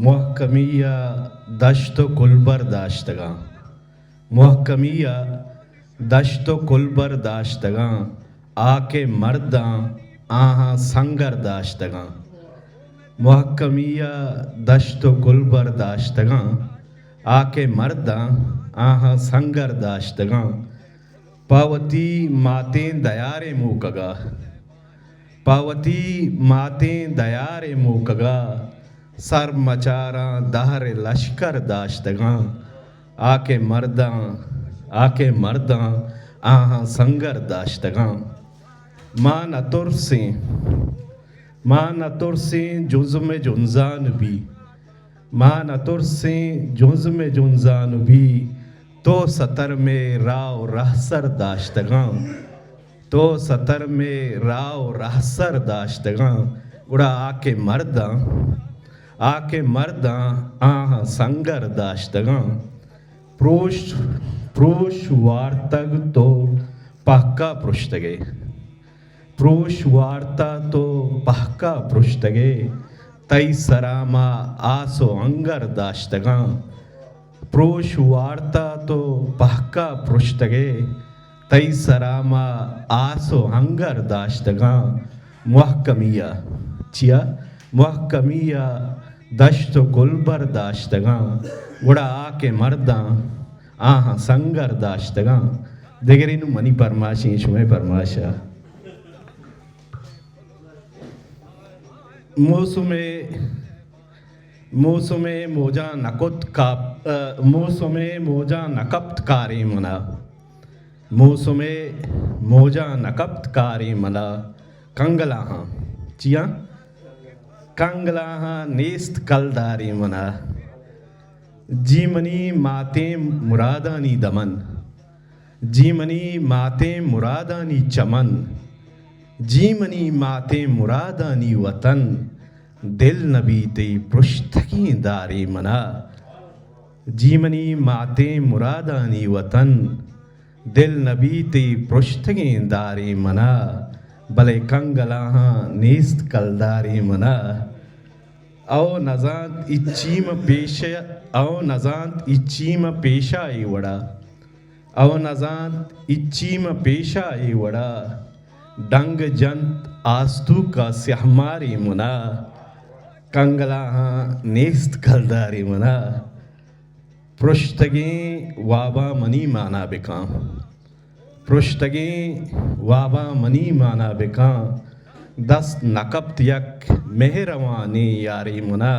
محکمیہ دشت و کل برداشتگاں، محکمیہ دشت و کل برداشتگاں، آ کے مرداں آہاں سنگر داشتگاں، محکمیہ دشت و کل برداشتگاں، آ کے مرداں آہاں سنگر داشتگاں، پاوتی ماتیں دیار موکگا، پاوتی ماتیں دیار موکگا، سر مچاراں دہر لشکر داشتگاں، آ کے مرداں آہاں سنگر داشتگاں، ماں نہ ترسیں جزم جنزان بھی، ماں نہ ترسیں جزم جنزان بھی، تو سطر میں راو رہسر داشتگاں، تو سطر میں راو رہسر داشتگاں، گڑا آ کے مرداں آہاں سنگر داشتگاں، پروش وارتگ تو پہکا پرشتگے، پروش وارتا تو پہکا پرشتگے، تئی سراما آس و انگر داشتگاں، پروش وارتا تو پہکا پرشتگے، تئی سراما آس و انگر داشتگاں، محکمیہ چیا محکمیہ دشت و کل برداشتگاں، گڑا آ کے مرداں آہاں سنگر داشتگاں، دیگر اینو منی پرماشیں شمے پرماشا موسم موجاں نکپت کاری منا، موسم موجاں نکپت کاری منا، کنگلاہاں چیاں کنگلاہاں نیست کلداری منا، جی منی ماتیں مرادانی دمن، جی منی ماتیں مرادانی چمن، جی منی ماتیں مرادانی وطن، دل نبی تئی پرشتگیں داری منا، جی منی ماتیں مرادانی وطن، دل نبی تئی پرشتگیں داری منا، بلے کنگلاہاں نیست کلداری منا، او نزانت اچیم پیشائی وڑا، او نزانت اچیم پیشائی وڑا، ڈنگ جنت آستو کا سہماری منا، کنگلاہاں نیست کلداری منا، پرشتگیں وابا منی مانا بکاں، پرشتگیں وابا منی مانا بکاں، دست نکپت یک مہروانی یاری منا